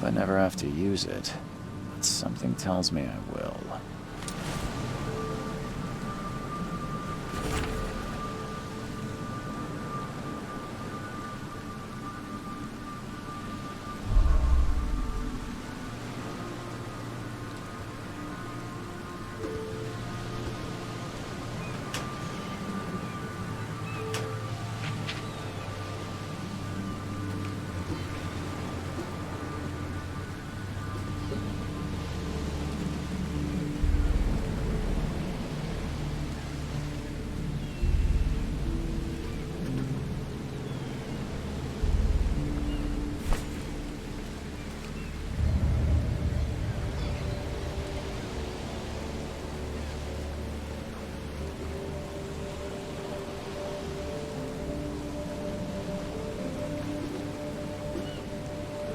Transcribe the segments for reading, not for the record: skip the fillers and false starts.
Hope I never have to use it, but something tells me I will.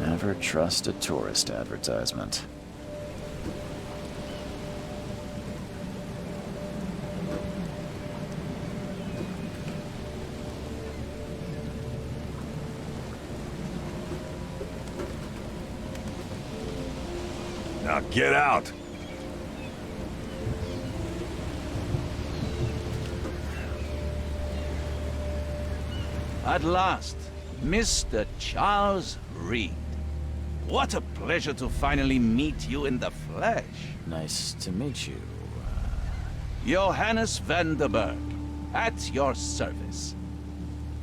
Never trust a tourist advertisement. Now get out! At last, Mr. Charles Reed. What a pleasure to finally meet you in the flesh. Nice to meet you. Johannes van der Berg, at your service.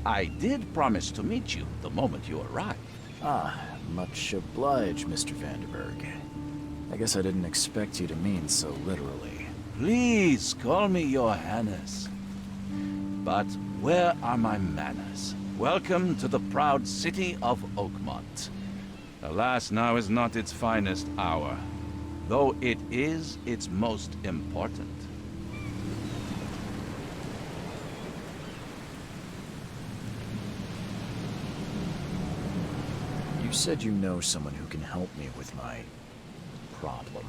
I did promise to meet you the moment you arrived. Ah, much obliged, Mr. Vanderberg. I guess I didn't expect you to mean so literally. Please call me Johannes. But where are my manners? Welcome to the proud city of Oakmont. Alas, now is not its finest hour, though it is its most important. You said you know someone who can help me with my problem.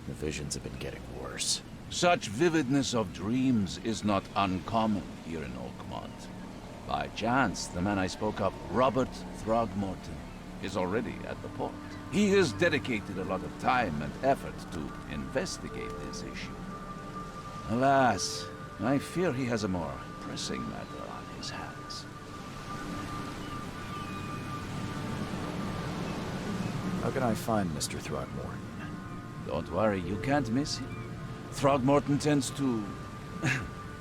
The visions have been getting worse. Such vividness of dreams is not uncommon here in Oakmont. By chance, the man I spoke of, Robert Throgmorton, is already at the port. He has dedicated a lot of time and effort to investigate this issue. Alas, I fear he has a more pressing matter on his hands. How can I find Mr. Throgmorton? Don't worry, you can't miss him. Throgmorton tends to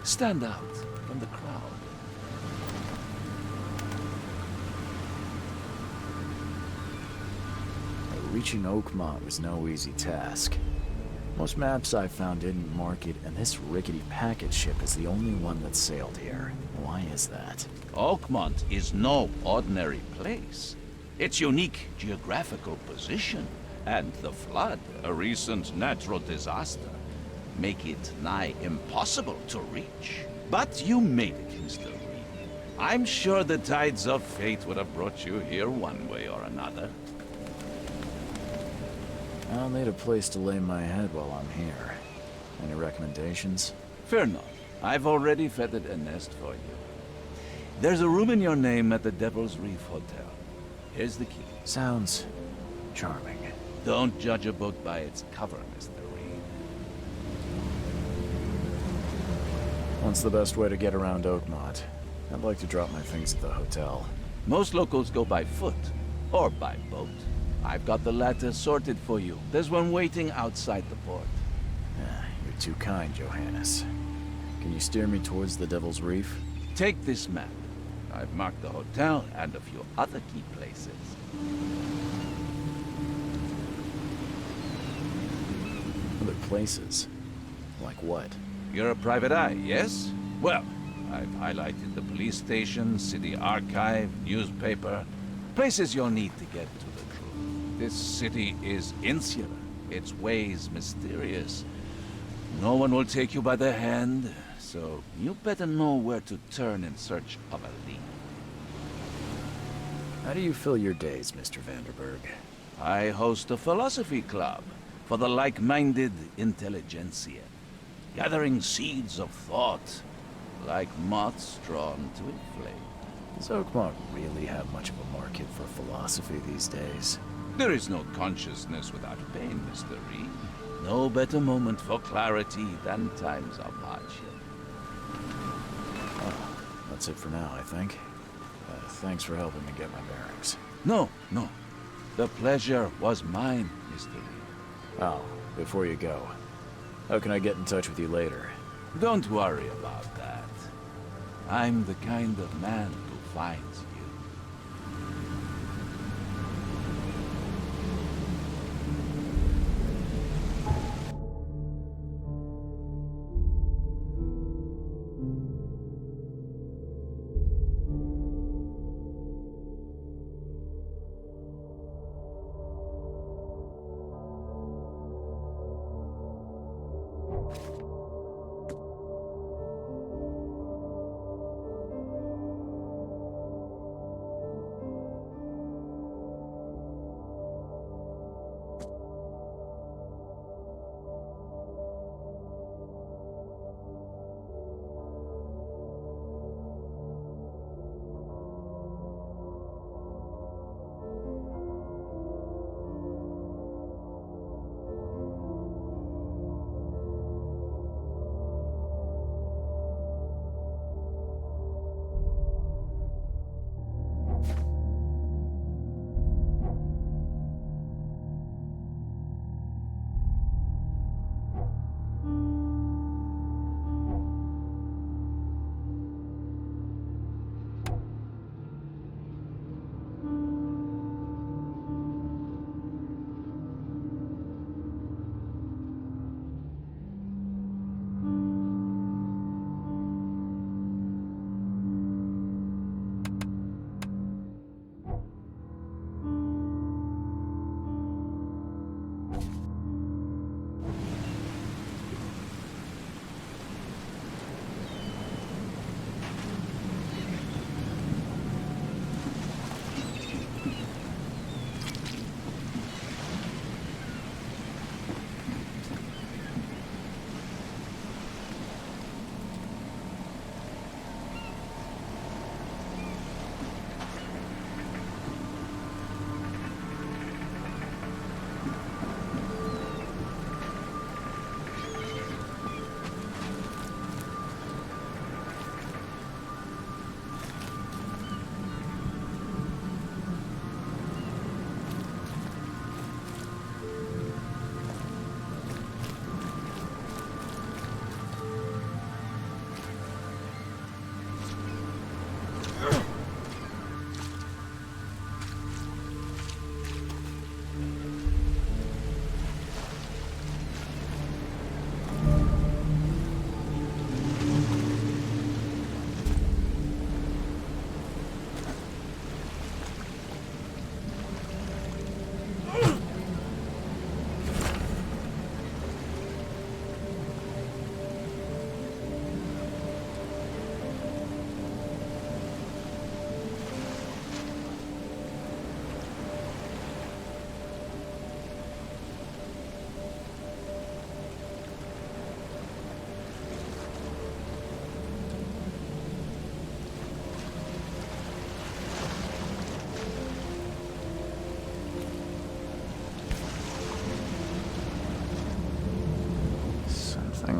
stand out from the crowd. Reaching Oakmont was no easy task. Most maps I found didn't mark it, and this rickety packet ship is the only one that sailed here. Why is that? Oakmont is no ordinary place. Its unique geographical position and the flood, a recent natural disaster, make it nigh impossible to reach. But you made it, Mr. Reed. I'm sure the tides of fate would have brought you here one way or another. I'll need a place to lay my head while I'm here. Any recommendations? Fear not. I've already feathered a nest for you. There's a room in your name at the Devil's Reef Hotel. Here's the key. Sounds charming. Don't judge a book by its cover, Mr. Reed. What's the best way to get around Oakmont? I'd like to drop my things at the hotel. Most locals go by foot or by boat. I've got the latter sorted for you. There's one waiting outside the port. You're too kind, Johannes. Can you steer me towards the Devil's Reef? Take this map. I've marked the hotel and a few other key places. Other places? Like what? You're a private eye, yes? Well, I've highlighted the police station, city archive, newspaper, places you'll need to get to the truth. This city is insular, its ways mysterious. No one will take you by the hand, so you better know where to turn in search of a lead. How do you fill your days, Mr. Vanderberg? I host a philosophy club for the like-minded intelligentsia, gathering seeds of thought like moths drawn to a flame. Does Oakmont really have much of a market for philosophy these days? There is no consciousness without pain, Mr. Reed. No better moment for clarity than times of hardship. Oh, that's it for now, I think. Thanks for helping me get my bearings. No. The pleasure was mine, Mr. Reed. Oh, before you go, how can I get in touch with you later? Don't worry about that. I'm the kind of man who finds you.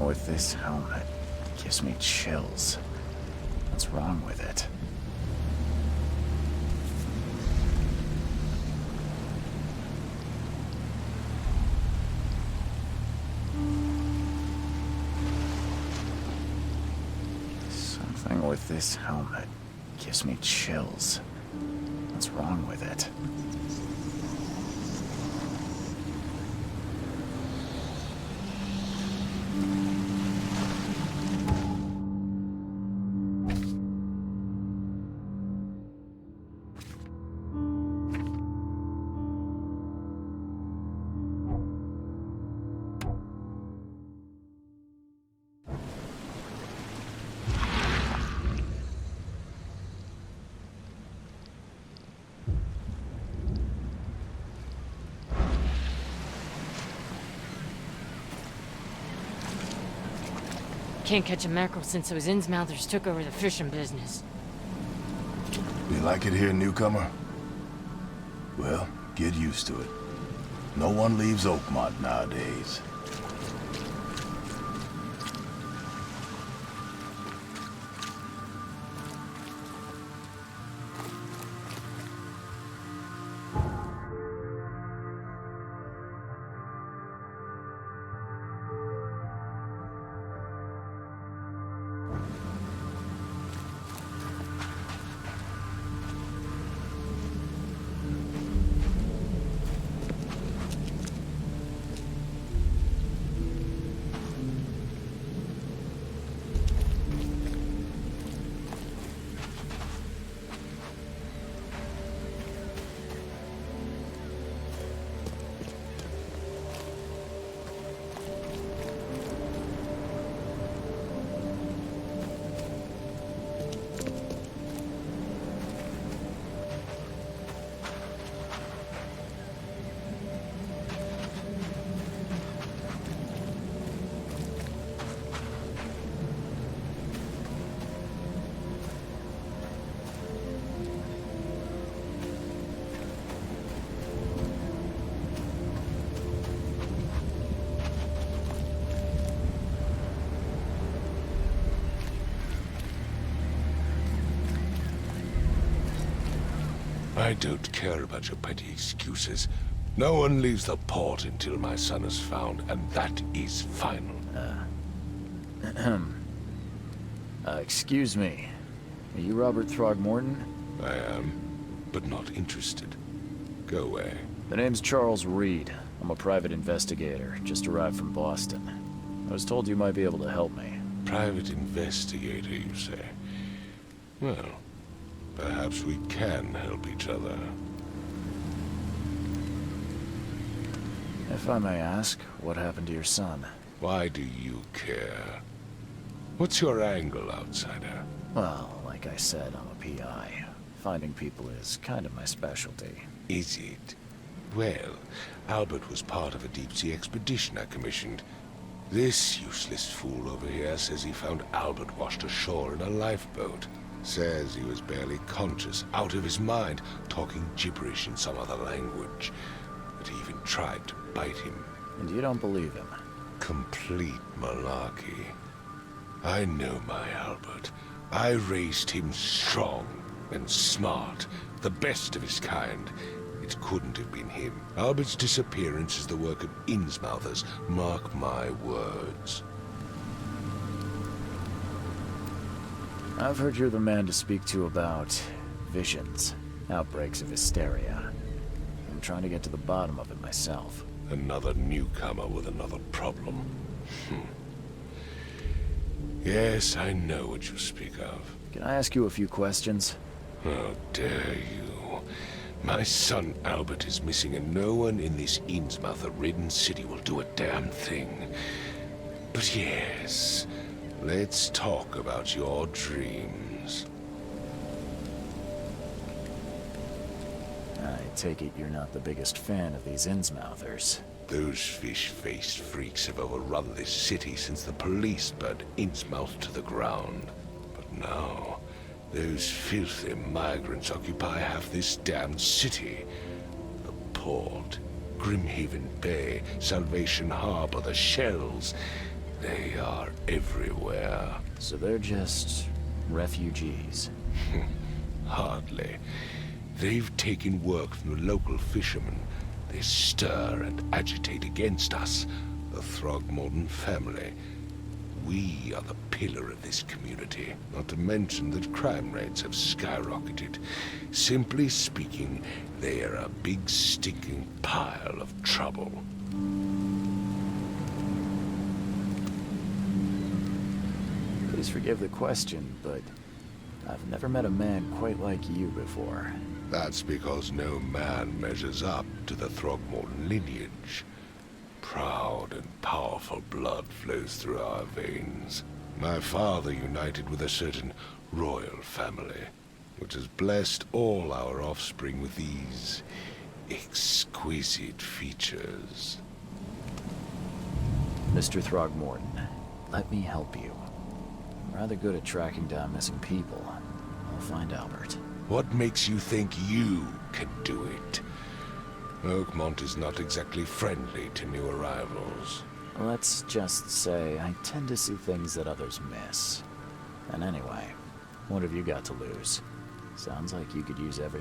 With this helmet gives me chills. What's wrong with it? Something with this helmet gives me chills. What's wrong with it? Can't catch a mackerel since those Innsmouthers took over the fishing business. You like it here, newcomer? Well, Get used to it. No one leaves Oakmont nowadays. I don't care about your petty excuses. No one leaves the port until my son is found, and that is final. Excuse me. Are you Robert Throgmorton? I am, but not interested. Go away. The name's Charles Reed. I'm a private investigator, just arrived from Boston. I was told you might be able to help me. Private investigator, you say? Well, perhaps we can help each other. If I may ask, what happened to your son? Why do you care? What's your angle, outsider? Well, like I said, I'm a PI. Finding people is kind of my specialty. Is it? Well, Albert was part of a deep-sea expedition I commissioned. This useless fool over here says he found Albert washed ashore in a lifeboat. Says he was barely conscious, out of his mind, talking gibberish in some other language. That he even tried to bite him. And you don't believe him? Complete malarkey. I know my Albert. I raised him strong and smart, the best of his kind. It couldn't have been him. Albert's disappearance is the work of Innsmouthers, mark my words. I've heard you're the man to speak to about visions, outbreaks of hysteria. I'm trying to get to the bottom of it myself. Another newcomer with another problem. Yes, I know what you speak of. Can I ask you a few questions? How dare you? My son Albert is missing, and no one in this Innsmouther-ridden city will do a damn thing. But yes, let's talk about your dreams. I take it you're not the biggest fan of these Innsmouthers. Those fish-faced freaks have overrun this city since the police burned Innsmouth to the ground. But now, those filthy migrants occupy half this damned city. The port, Grimhaven Bay, Salvation Harbor, the shells. They are everywhere. So they're just refugees. Hardly. They've taken work from the local fishermen. They stir and agitate against us, the Throgmorton family. We are the pillar of this community, not to mention that crime rates have skyrocketed. Simply speaking, they are a big stinking pile of trouble. Please forgive the question, but I've never met a man quite like you before. That's because no man measures up to the Throgmorton lineage. Proud and powerful blood flows through our veins. My father united with a certain royal family, which has blessed all our offspring with these exquisite features. Mr. Throgmorton, let me help you. I'm rather good at tracking down missing people. I'll find Albert. What makes you think you can do it? Oakmont is not exactly friendly to new arrivals. Let's just say I tend to see things that others miss. And anyway, what have you got to lose? Sounds like you could use every